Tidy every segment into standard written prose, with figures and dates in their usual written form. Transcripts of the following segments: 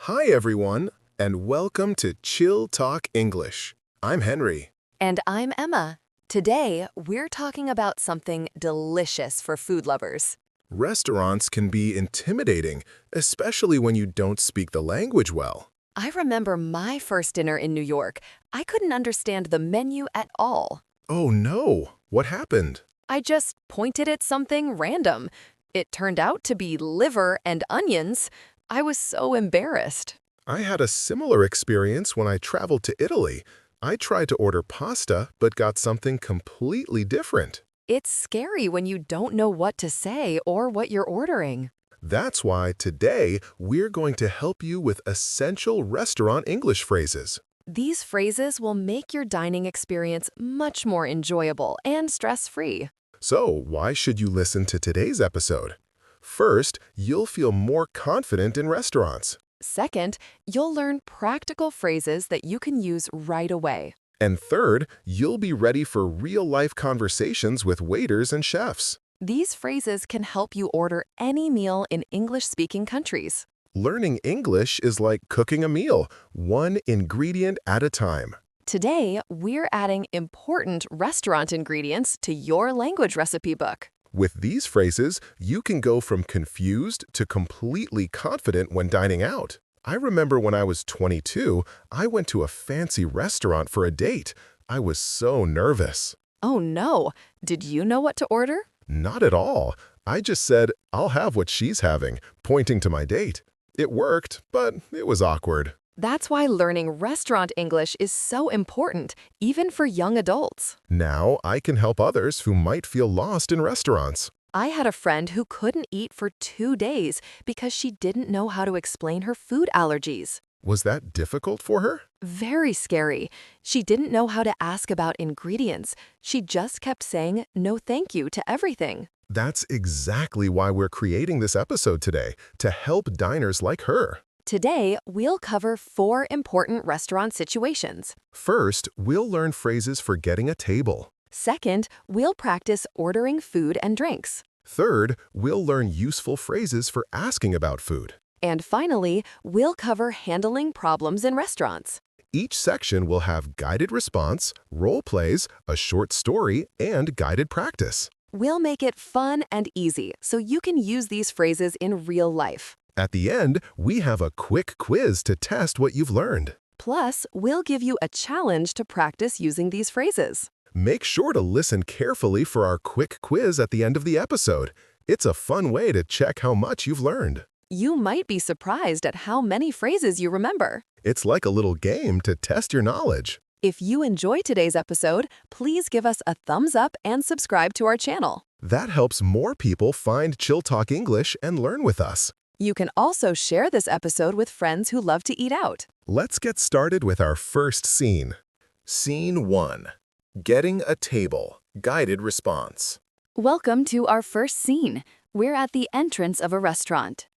Hi, everyone, and welcome to Chill Talk English. I'm Henry. And I'm Emma. Today, we're talking about something delicious for food lovers. Restaurants can be intimidating, especially when you don't speak the language well. I remember my first dinner in New York. I couldn't understand the menu at all. Oh no, what happened? I just pointed at something random. It turned out to be liver and onions. I was so embarrassed. I had a similar experience when I traveled to Italy. I tried to order pasta, but got something completely different. It's scary when you don't know what to say or what you're ordering. That's why today we're going to help you with essential restaurant English phrases. These phrases will make your dining experience much more enjoyable and stress-free. So, why should you listen to today's episode? First, you'll feel more confident in restaurants. Second, you'll learn practical phrases that you can use right away. And third, you'll be ready for real-life conversations with waiters and chefs. These phrases can help you order any meal in English-speaking countries. Learning English is like cooking a meal, one ingredient at a time. Today, we're adding important restaurant ingredients to your language recipe book. With these phrases, you can go from confused to completely confident when dining out. I remember when I was 22, I went to a fancy restaurant for a date. I was so nervous. Oh no, did you know what to order? Not at all. I just said, "I'll have what she's having," pointing to my date. It worked, but it was awkward. That's why learning restaurant English is so important, even for young adults. Now I can help others who might feel lost in restaurants. I had a friend who couldn't eat for 2 days because she didn't know how to explain her food allergies. Was that difficult for her? Very scary. She didn't know how to ask about ingredients. She just kept saying no thank you to everything. That's exactly why we're creating this episode today, to help diners like her. Today, we'll cover 4 important restaurant situations. First, we'll learn phrases for getting a table. Second, we'll practice ordering food and drinks. Third, we'll learn useful phrases for asking about food. And finally, we'll cover handling problems in restaurants. Each section will have guided response, role plays, a short story, and guided practice. We'll make it fun and easy so you can use these phrases in real life. At the end, we have a quick quiz to test what you've learned. Plus, we'll give you a challenge to practice using these phrases. Make sure to listen carefully for our quick quiz at the end of the episode. It's a fun way to check how much you've learned. You might be surprised at how many phrases you remember. It's like a little game to test your knowledge. If you enjoyed today's episode, please give us a thumbs up and subscribe to our channel. That helps more people find Chill Talk English and learn with us. You can also share this episode with friends who love to eat out. Let's get started with our first scene. Scene 1. Getting a table. Guided response. Welcome to our first scene. We're at the entrance of a restaurant.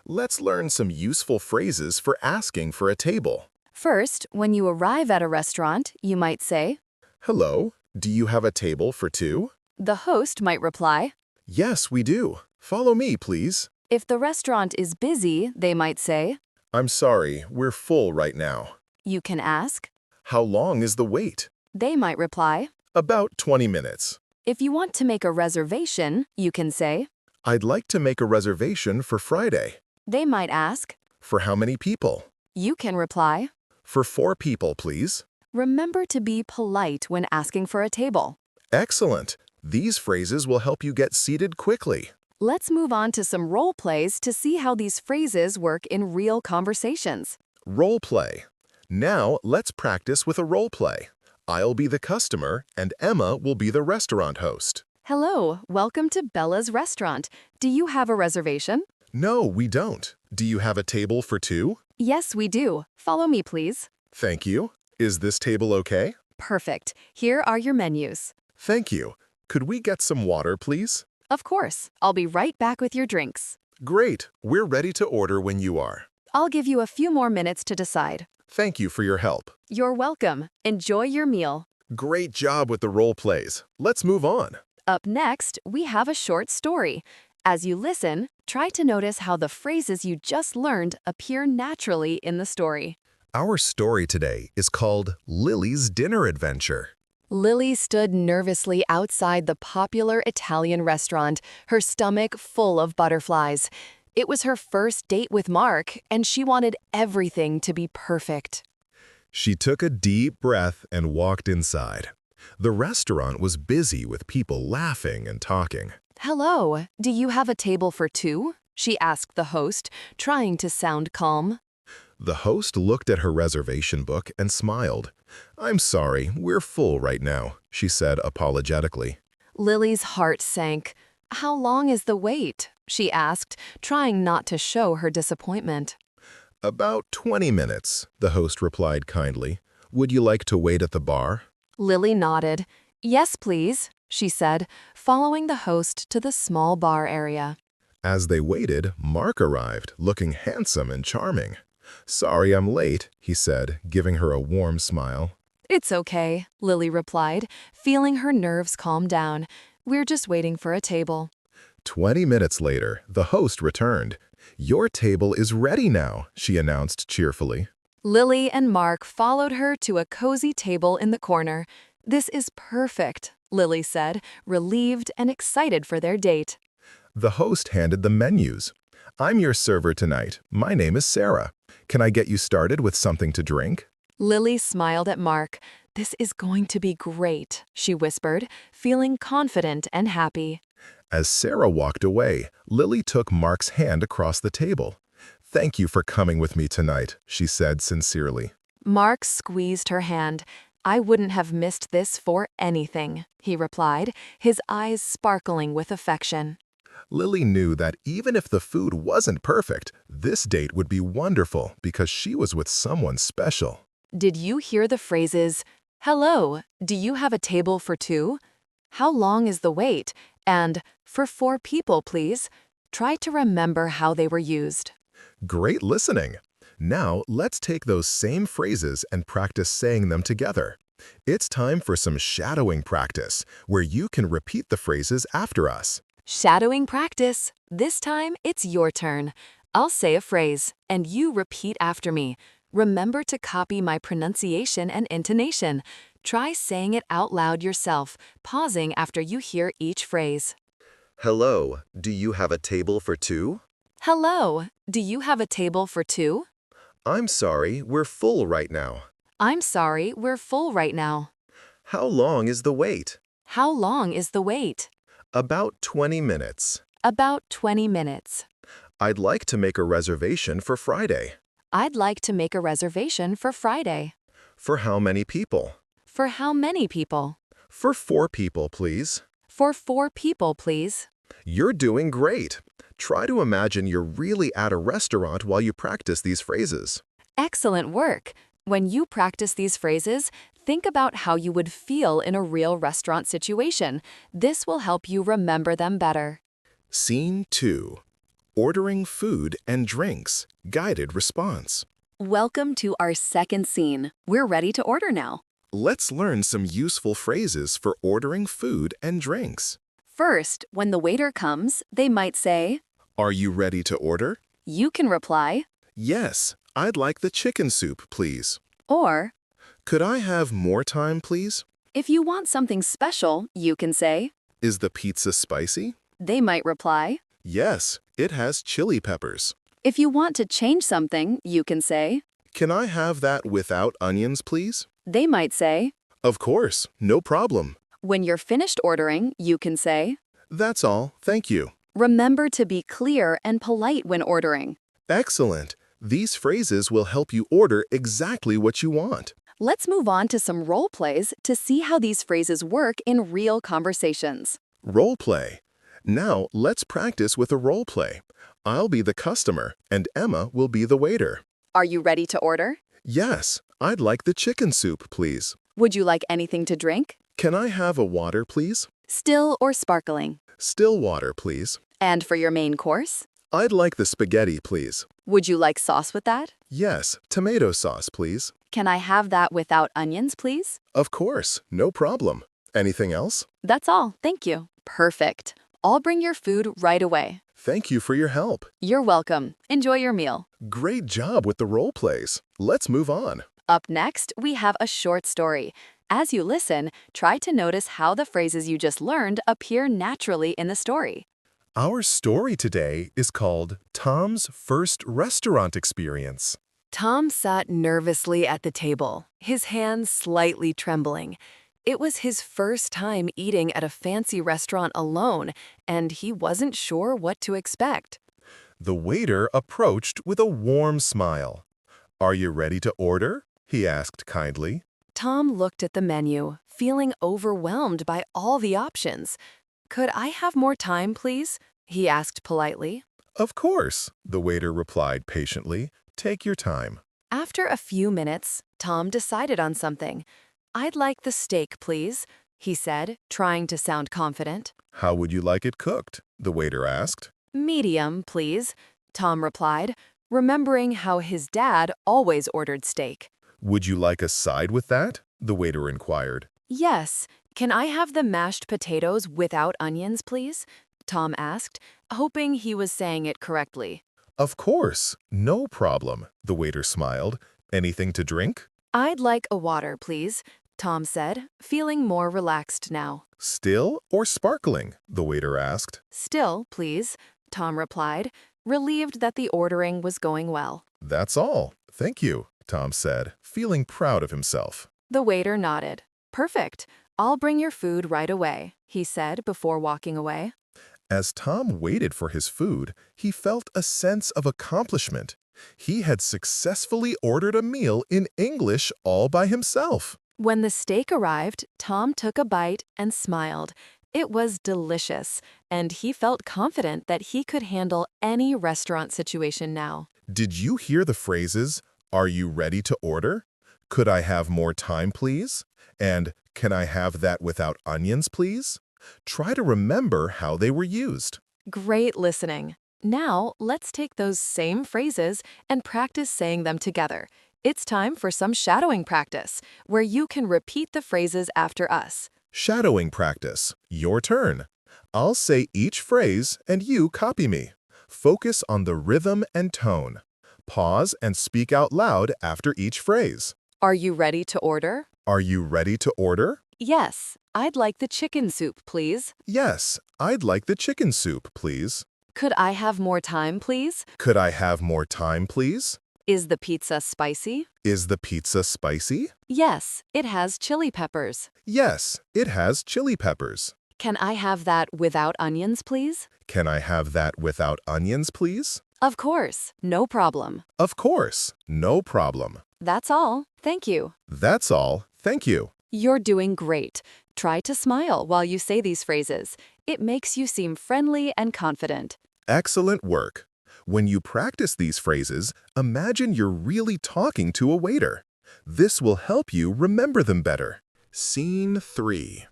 Let's learn some useful phrases for asking for a table. First, when you arrive at a restaurant, you might say, "Hello, do you have a table for 2? The host might reply. "Yes, we do. Follow me, please." If the restaurant is busy, they might say, "I'm sorry, we're full right now." you can ask. "How long is the wait?" They might reply. "About 20 minutes. If you want to make a reservation, you can say. "I'd like to make a reservation for Friday." They might ask. "For how many people?" You can reply. "For 4 people, please." Remember to be polite when asking for a table. Excellent. These phrases will help you get seated quickly. Let's move on to some role plays to see how these phrases work in real conversations. Role play. Now, let's practice with a role play. I'll be the customer, and Emma will be the restaurant host. Hello, welcome to Bella's restaurant. Do you have a reservation? No, we don't. Do you have a table for 2? Yes, we do. Follow me, please. Thank you. Is this table okay? Perfect. Here are your menus. Thank you. Could we get some water, please? Of course. I'll be right back with your drinks. Great. We're ready to order when you are. I'll give you a few more minutes to decide. Thank you for your help. You're welcome. Enjoy your meal. Great job with the role plays. Let's move on. Up next, we have a short story. As you listen, try to notice how the phrases you just learned appear naturally in the story. Our story today is called Lily's Dinner Adventure. Lily stood nervously outside the popular Italian restaurant, her stomach full of butterflies. It was her first date with Mark, and she wanted everything to be perfect. She took a deep breath and walked inside. The restaurant was busy with people laughing and talking. "Hello, do you have a table for two?" she asked the host, trying to sound calm. The host looked at her reservation book and smiled. "I'm sorry, we're full right now," she said apologetically. Lily's heart sank. "How long is the wait?" she asked, trying not to show her disappointment. "About 20 minutes," the host replied kindly. "Would you like to wait at the bar?" Lily nodded. "Yes, please," she said, following the host to the small bar area. As they waited, Mark arrived, looking handsome and charming. "Sorry I'm late," he said, giving her a warm smile. "It's okay," Lily replied, feeling her nerves calm down. "We're just waiting for a table." 20 minutes later, the host returned. "Your table is ready now," she announced cheerfully. Lily and Mark followed her to a cozy table in the corner. "This is perfect," Lily said, relieved and excited for their date. The host handed the menus. "I'm your server tonight. My name is Sarah. Can I get you started with something to drink?" Lily smiled at Mark. "This is going to be great," she whispered, feeling confident and happy. As Sarah walked away, Lily took Mark's hand across the table. "Thank you for coming with me tonight," she said sincerely. Mark squeezed her hand. "I wouldn't have missed this for anything," he replied, his eyes sparkling with affection. Lily knew that even if the food wasn't perfect, this date would be wonderful because she was with someone special. Did you hear the phrases, "Hello, do you have a table for two?" "How long is the wait?" and "For four people, please"? Try to remember how they were used. Great listening! Now let's take those same phrases and practice saying them together. It's time for some shadowing practice, where you can repeat the phrases after us. Shadowing practice. This time, it's your turn. I'll say a phrase, and you repeat after me. Remember to copy my pronunciation and intonation. Try saying it out loud yourself, pausing after you hear each phrase. Hello, do you have a table for two? Hello, do you have a table for two? I'm sorry, we're full right now. I'm sorry, we're full right now. How long is the wait? How long is the wait? About 20 minutes. About 20 minutes. I'd like to make a reservation for Friday. I'd like to make a reservation for Friday. For how many people? For how many people? For 4 people, please. For 4 people, please. You're doing great. Try to imagine you're really at a restaurant while you practice these phrases. Excellent work. When you practice these phrases, think about how you would feel in a real restaurant situation. This will help you remember them better. Scene 2. Ordering food and drinks. Guided response. Welcome to our second scene. We're ready to order now. Let's learn some useful phrases for ordering food and drinks. First, when the waiter comes, they might say, Are you ready to order? You can reply, Yes, I'd like the chicken soup, please. or, Could I have more time, please? if you want something special, you can say. Is the pizza spicy? They might reply. Yes, it has chili peppers. If you want to change something, you can say. Can I have that without onions, please? They might say. Of course, no problem. When you're finished ordering, you can say. That's all, thank you. Remember to be clear and polite when ordering. Excellent. These phrases will help you order exactly what you want. Let's move on to some role plays to see how these phrases work in real conversations. Role play. Now, let's practice with a role play. I'll be the customer, and Emma will be the waiter. Are you ready to order? Yes, I'd like the chicken soup, please. Would you like anything to drink? Can I have a water, please? Still or sparkling? Still water, please. And for your main course? I'd like the spaghetti, please. Would you like sauce with that? Yes, tomato sauce, please. Can I have that without onions, please? Of course, no problem. Anything else? That's all, thank you. Perfect. I'll bring your food right away. Thank you for your help. You're welcome. Enjoy your meal. Great job with the role plays. Let's move on. Up next, we have a short story. As you listen, try to notice how the phrases you just learned appear naturally in the story. Our story today is called Tom's First Restaurant Experience. Tom sat nervously at the table, his hands slightly trembling. It was his first time eating at a fancy restaurant alone, and he wasn't sure what to expect. The waiter approached with a warm smile. "Are you ready to order?" he asked kindly. Tom looked at the menu, feeling overwhelmed by all the options. "Could I have more time, please?" he asked politely. "Of course," the waiter replied patiently. "Take your time." After a few minutes, Tom decided on something. "I'd like the steak, please," he said, trying to sound confident. "How would you like it cooked?" the waiter asked. "Medium, please," Tom replied, remembering how his dad always ordered steak. "Would you like a side with that?" the waiter inquired. "Yes. Can I have the mashed potatoes without onions, please?" Tom asked, hoping he was saying it correctly. "Of course, no problem," the waiter smiled. "Anything to drink?" "I'd like a water, please," Tom said, feeling more relaxed now. "Still or sparkling?" the waiter asked. "Still, please," Tom replied, relieved that the ordering was going well. "That's all. Thank you," Tom said, feeling proud of himself. The waiter nodded. "Perfect. I'll bring your food right away," he said before walking away. As Tom waited for his food, he felt a sense of accomplishment. He had successfully ordered a meal in English all by himself. When the steak arrived, Tom took a bite and smiled. It was delicious, and he felt confident that he could handle any restaurant situation now. Did you hear the phrases, "Are you ready to order?" "Could I have more time, please?" and "Can I have that without onions, please?" Try to remember how they were used. Great listening. Now, let's take those same phrases and practice saying them together. It's time for some shadowing practice, where you can repeat the phrases after us. Shadowing practice. Your turn. I'll say each phrase and you copy me. Focus on the rhythm and tone. Pause and speak out loud after each phrase. Are you ready to order? Are you ready to order? Yes. I'd like the chicken soup, please. Yes, I'd like the chicken soup, please. Could I have more time, please? Could I have more time, please? Is the pizza spicy? Is the pizza spicy? Yes, it has chili peppers. Yes, it has chili peppers. Can I have that without onions, please? Can I have that without onions, please? Of course, no problem. Of course, no problem. That's all. Thank you. That's all. Thank you. You're doing great. Try to smile while you say these phrases. It makes you seem friendly and confident. Excellent work. When you practice these phrases, imagine you're really talking to a waiter. This will help you remember them better. Scene 3.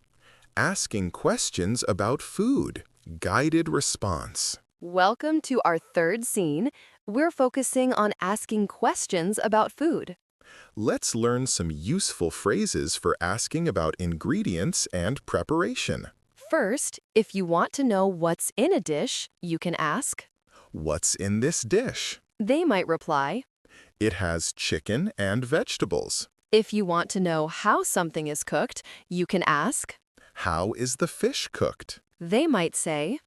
Asking questions about food. Guided response. Welcome to our third scene. We're focusing on asking questions about food. Let's learn some useful phrases for asking about ingredients and preparation. First, if you want to know what's in a dish, you can ask. What's in this dish? They might reply. It has chicken and vegetables. If you want to know how something is cooked, you can ask. How is the fish cooked? They might say.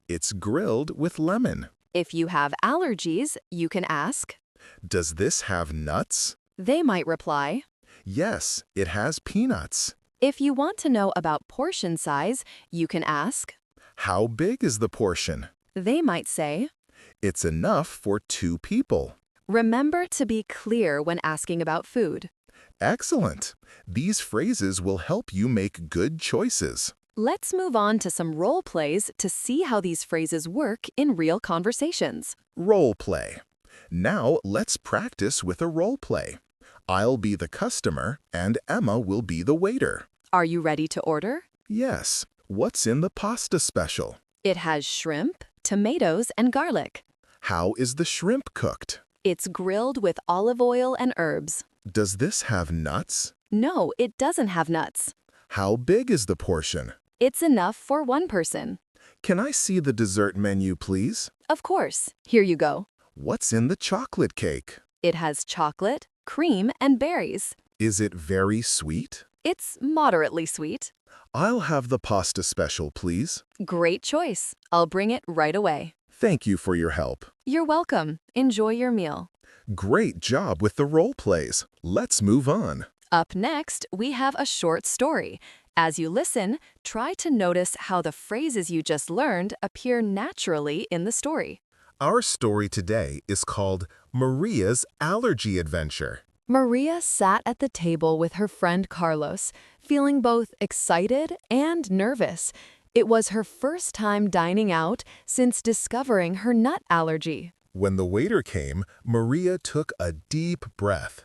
It's grilled with lemon. If you have allergies, you can ask. Does this have nuts? They might reply. Yes, it has peanuts. If you want to know about portion size, you can ask. How big is the portion? They might say. It's enough for 2 people. Remember to be clear when asking about food. Excellent. These phrases will help you make good choices. Let's move on to some role plays to see how these phrases work in real conversations. Role play. Now let's practice with a role play. I'll be the customer and Emma will be the waiter. Are you ready to order? Yes. What's in the pasta special? It has shrimp, tomatoes, and garlic. How is the shrimp cooked? It's grilled with olive oil and herbs. Does this have nuts? No, it doesn't have nuts. How big is the portion? It's enough for 1 person. Can I see the dessert menu, please? Of course. Here you go. What's in the chocolate cake? It has chocolate, cream, and berries. Is it very sweet? It's moderately sweet. I'll have the pasta special, please. Great choice. I'll bring it right away. Thank you for your help. You're welcome. Enjoy your meal. Great job with the role plays. Let's move on. Up next, we have a short story. As you listen, try to notice how the phrases you just learned appear naturally in the story. Our story today is called Maria's Allergy Adventure. Maria sat at the table with her friend Carlos, feeling both excited and nervous. It was her first time dining out since discovering her nut allergy. When the waiter came, Maria took a deep breath.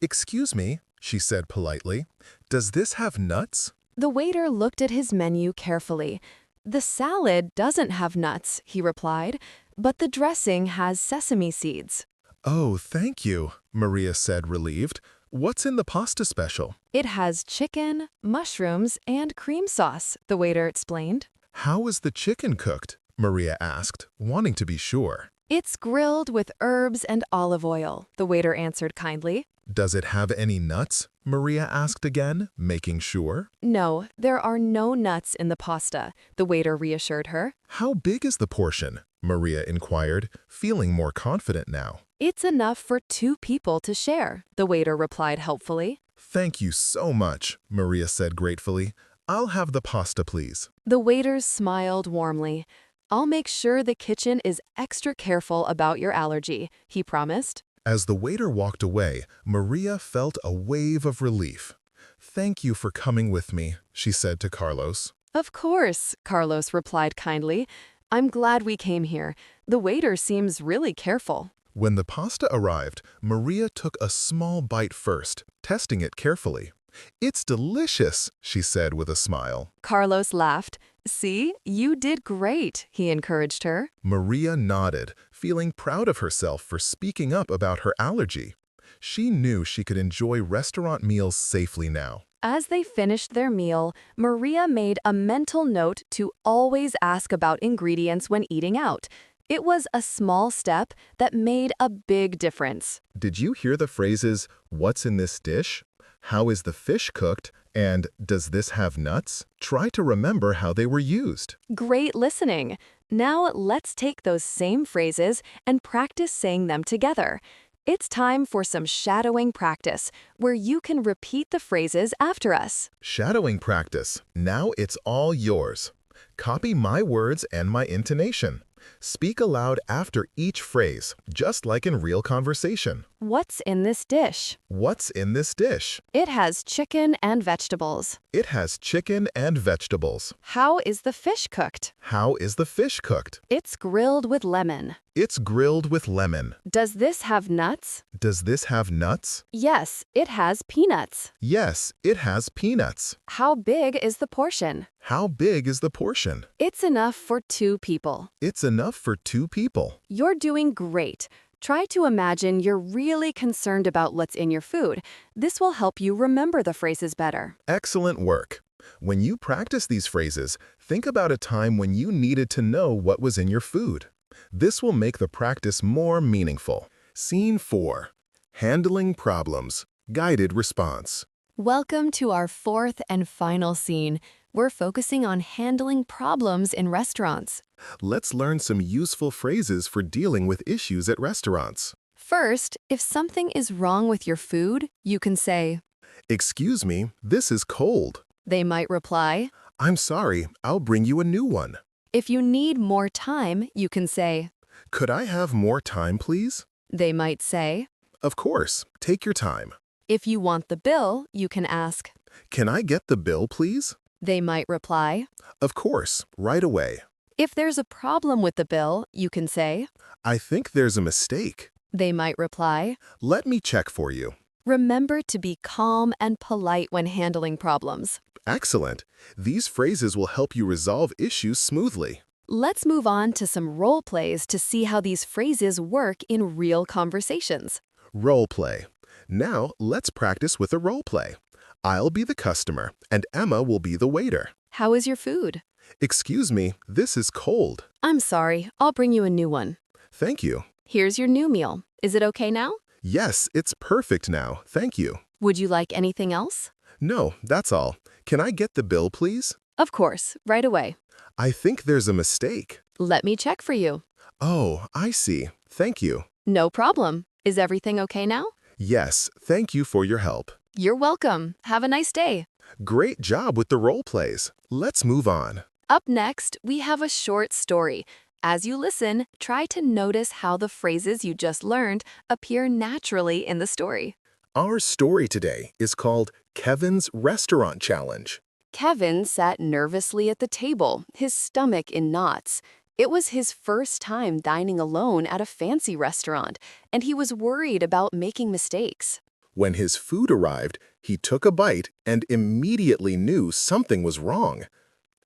"Excuse me," she said politely, "does this have nuts?" The waiter looked at his menu carefully. "The salad doesn't have nuts," he replied, "but the dressing has sesame seeds." "Oh, thank you," Maria said, relieved. "What's in the pasta special?" "It has chicken, mushrooms, and cream sauce," the waiter explained. "How is the chicken cooked?" Maria asked, wanting to be sure. "It's grilled with herbs and olive oil," the waiter answered kindly. "Does it have any nuts?" Maria asked again, making sure. "No, there are no nuts in the pasta," the waiter reassured her. "How big is the portion?" Maria inquired, feeling more confident now. "It's enough for 2 people to share," the waiter replied helpfully. "Thank you so much," Maria said gratefully. "I'll have the pasta, please." The waiter smiled warmly. "I'll make sure the kitchen is extra careful about your allergy," he promised. As the waiter walked away, Maria felt a wave of relief. "Thank you for coming with me," she said to Carlos. "Of course," Carlos replied kindly. "I'm glad we came here. The waiter seems really careful." When the pasta arrived, Maria took a small bite first, testing it carefully. "It's delicious," she said with a smile. Carlos laughed. "See, you did great," he encouraged her. Maria nodded, feeling proud of herself for speaking up about her allergy. She knew she could enjoy restaurant meals safely now. As they finished their meal, Maria made a mental note to always ask about ingredients when eating out. It was a small step that made a big difference. Did you hear the phrases, "What's in this dish?" "How is the fish cooked?" and "Does this have nuts?" Try to remember how they were used. Great listening. Now let's take those same phrases and practice saying them together. It's time for some shadowing practice, where you can repeat the phrases after us. Shadowing practice. Now it's all yours. Copy my words and my intonation. Speak aloud after each phrase, just like in real conversation. What's in this dish? What's in this dish? It has chicken and vegetables. It has chicken and vegetables. How is the fish cooked? How is the fish cooked? It's grilled with lemon. It's grilled with lemon. Does this have nuts? Does this have nuts? Yes, it has peanuts. Yes, it has peanuts. How big is the portion? How big is the portion? It's enough for 2 people. It's enough for 2 people. You're doing great. Try to imagine you're really concerned about what's in your food. This will help you remember the phrases better. Excellent work. When you practice these phrases, think about a time when you needed to know what was in your food. This will make the practice more meaningful. Scene 4. Handling problems. Guided response. Welcome to our 4th and final scene. We're focusing on handling problems in restaurants. Let's learn some useful phrases for dealing with issues at restaurants. First, if something is wrong with your food, you can say, "Excuse me, this is cold." They might reply. "I'm sorry, I'll bring you a new one." If you need more time, you can say, "Could I have more time, please?" They might say. "Of course, take your time." If you want the bill, you can ask. "Can I get the bill, please?" They might reply. "Of course, right away." If there's a problem with the bill, you can say. "I think there's a mistake." They might reply. "Let me check for you." Remember to be calm and polite when handling problems. Excellent. These phrases will help you resolve issues smoothly. Let's move on to some role plays to see how these phrases work in real conversations. Role play. Now, let's practice with a role play. I'll be the customer, and Emma will be the waiter. How is your food? Excuse me, this is cold. I'm sorry, I'll bring you a new one. Thank you. Here's your new meal. Is it okay now? Yes, it's perfect now. Thank you. Would you like anything else? No, that's all. Can I get the bill, please? Of course, right away. I think there's a mistake. Let me check for you. Oh, I see. Thank you. No problem. Is everything okay now? Yes, thank you for your help. You're welcome. Have a nice day. Great job with the role plays. Let's move on. Up next, we have a short story. As you listen, try to notice how the phrases you just learned appear naturally in the story. Our story today is called Kevin's Restaurant Challenge. Kevin sat nervously at the table, his stomach in knots. It was his first time dining alone at a fancy restaurant, and he was worried about making mistakes. When his food arrived, he took a bite and immediately knew something was wrong.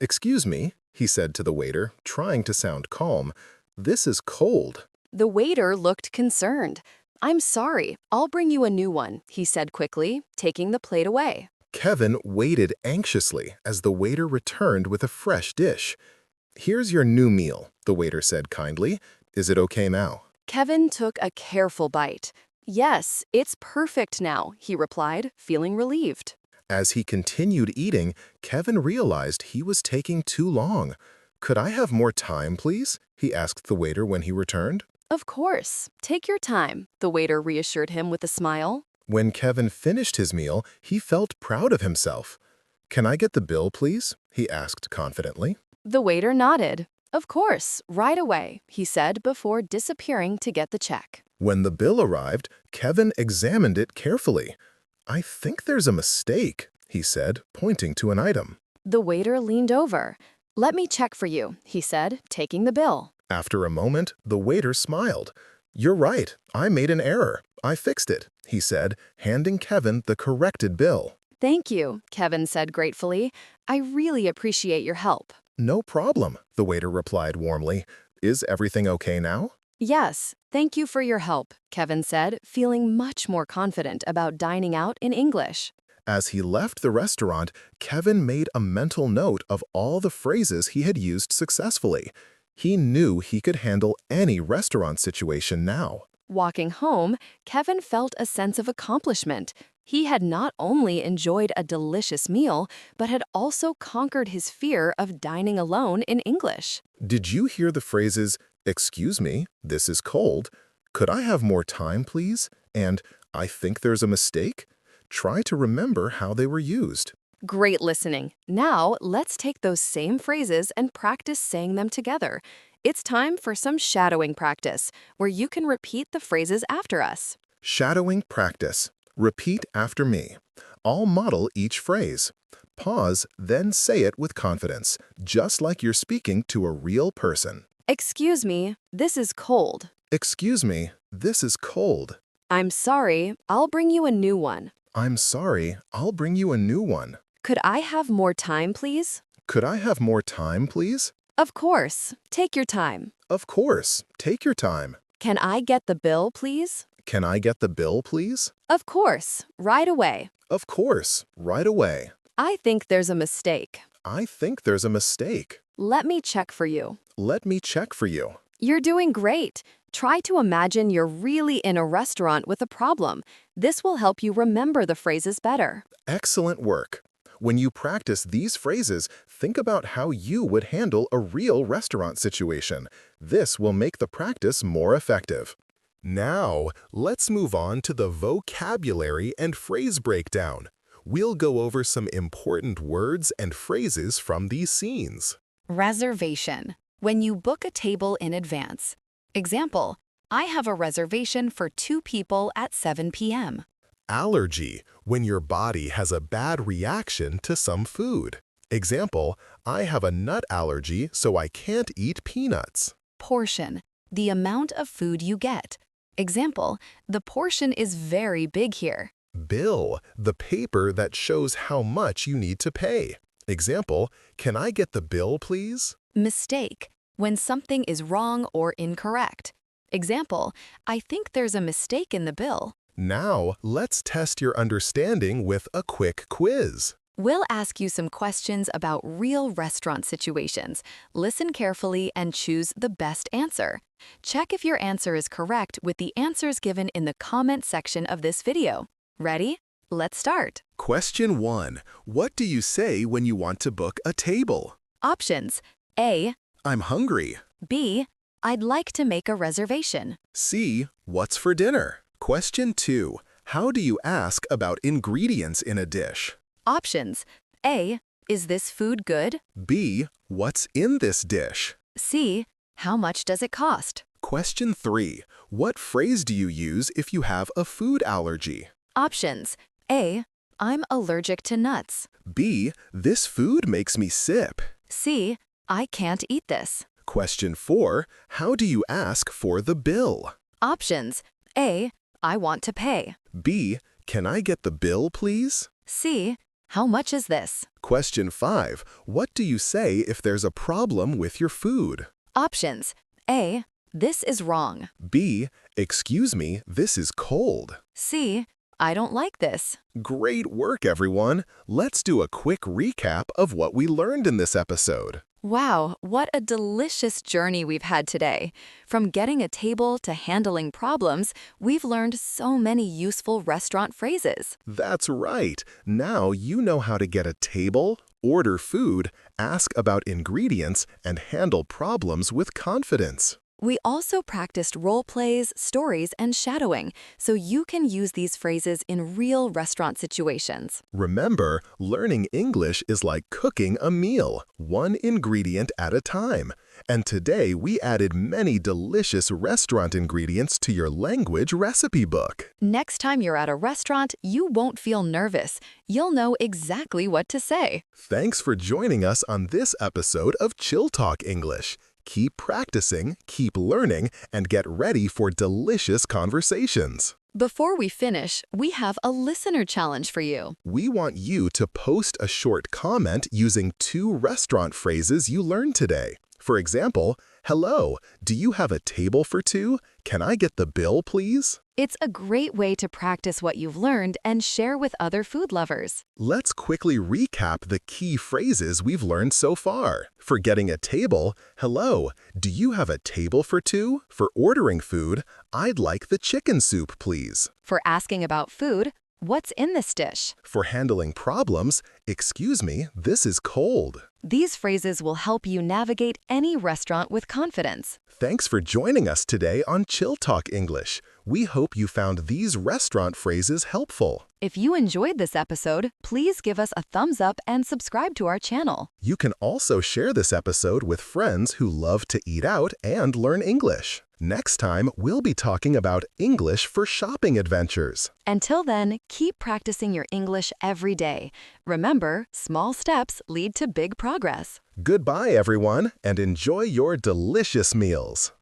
"Excuse me," he said to the waiter, trying to sound calm. "This is cold." The waiter looked concerned. "I'm sorry, I'll bring you a new one," he said quickly, taking the plate away. Kevin waited anxiously as the waiter returned with a fresh dish. "Here's your new meal," the waiter said kindly. "Is it okay now?" Kevin took a careful bite. "Yes, it's perfect now," he replied, feeling relieved. As he continued eating, Kevin realized he was taking too long. "Could I have more time, please?" he asked the waiter when he returned. Of course, take your time, the waiter reassured him with a smile. When Kevin finished his meal, he felt proud of himself. "Can I get the bill, please?" he asked confidently. The waiter nodded. Of course, right away, he said before disappearing to get the check. When the bill arrived, Kevin examined it carefully. "I think there's a mistake," he said, pointing to an item. The waiter leaned over. "Let me check for you," he said, taking the bill. After a moment, the waiter smiled. "You're right, I made an error. I fixed it," he said, handing Kevin the corrected bill. Thank you, Kevin said gratefully. I really appreciate your help. "No problem," the waiter replied warmly. "Is everything okay now?" Yes, thank you for your help, Kevin said, feeling much more confident about dining out in English. As he left the restaurant, Kevin made a mental note of all the phrases he had used successfully. He knew he could handle any restaurant situation now. Walking home, Kevin felt a sense of accomplishment. He had not only enjoyed a delicious meal, but had also conquered his fear of dining alone in English. Did you hear the phrases, "Excuse me, this is cold," "Could I have more time, please?" and "I think there's a mistake"? Try to remember how they were used. Great listening. Now, let's take those same phrases and practice saying them together. It's time for some shadowing practice, where you can repeat the phrases after us. Shadowing practice. Repeat after me. I'll model each phrase. Pause, then say it with confidence, just like you're speaking to a real person. Excuse me, this is cold. "Excuse me, this is cold." I'm sorry, I'll bring you a new one. "I'm sorry, I'll bring you a new one." Could I have more time, please? "Could I have more time, please?" Of course. Take your time. "Of course, take your time." Can I get the bill, please? "Can I get the bill, please?" Of course. Right away. "Of course, right away." I think there's a mistake. "I think there's a mistake." Let me check for you. "Let me check for you." You're doing great. Try to imagine you're really in a restaurant with a problem. This will help you remember the phrases better. Excellent work. When you practice these phrases, think about how you would handle a real restaurant situation. This will make the practice more effective. Now, let's move on to the vocabulary and phrase breakdown. We'll go over some important words and phrases from these scenes. Reservation. When you book a table in advance. Example, I have a reservation for 2 people at 7 p.m. Allergy, when your body has a bad reaction to some food. Example, I have a nut allergy, so I can't eat peanuts. Portion, the amount of food you get. Example, the portion is very big here. Bill, the paper that shows how much you need to pay. Example, can I get the bill, please? Mistake, when something is wrong or incorrect. Example, I think there's a mistake in the bill. Now, let's test your understanding with a quick quiz. We'll ask you some questions about real restaurant situations. Listen carefully and choose the best answer. Check if your answer is correct with the answers given in the comment section of this video. Ready? Let's start. Question 1. What do you say when you want to book a table? Options: A, I'm hungry. B, I'd like to make a reservation. C. What's for dinner? Question 2. How do you ask about ingredients in a dish? Options: A, is this food good? B. What's in this dish? C, how much does it cost? Question 3. What phrase do you use if you have a food allergy? Options: A, I'm allergic to nuts. B. This food makes me sip. C, I can't eat this. Question 4. How do you ask for the bill? Options: A, I want to pay. B. Can I get the bill, please? C, how much is this? Question 5. What do you say if there's a problem with your food? Options: A, this is wrong. B. Excuse me, this is cold. C, I don't like this. Great work, everyone. Let's do a quick recap of what we learned in this episode. Wow, what a delicious journey we've had today. From getting a table to handling problems, we've learned so many useful restaurant phrases. That's right. Now you know how to get a table, order food, ask about ingredients, and handle problems with confidence. We also practiced role plays, stories, and shadowing, so you can use these phrases in real restaurant situations. Remember, learning English is like cooking a meal, one ingredient at a time. And today we added many delicious restaurant ingredients to your language recipe book. Next time you're at a restaurant, you won't feel nervous. You'll know exactly what to say. Thanks for joining us on this episode of Chill Talk English. Keep practicing, keep learning, and get ready for delicious conversations. Before we finish, we have a listener challenge for you. We want you to post a short comment using 2 restaurant phrases you learned today. For example, hello, do you have a table for 2? Can I get the bill, please? It's a great way to practice what you've learned and share with other food lovers. Let's quickly recap the key phrases we've learned so far. For getting a table, hello, do you have a table for 2? For ordering food, I'd like the chicken soup, please. For asking about food, what's in this dish? For handling problems, excuse me, this is cold. These phrases will help you navigate any restaurant with confidence. Thanks for joining us today on Chill Talk English. We hope you found these restaurant phrases helpful. If you enjoyed this episode, please give us a thumbs up and subscribe to our channel. You can also share this episode with friends who love to eat out and learn English. Next time, we'll be talking about English for shopping adventures. Until then, keep practicing your English every day. Remember, small steps lead to big progress. Goodbye, everyone, and enjoy your delicious meals.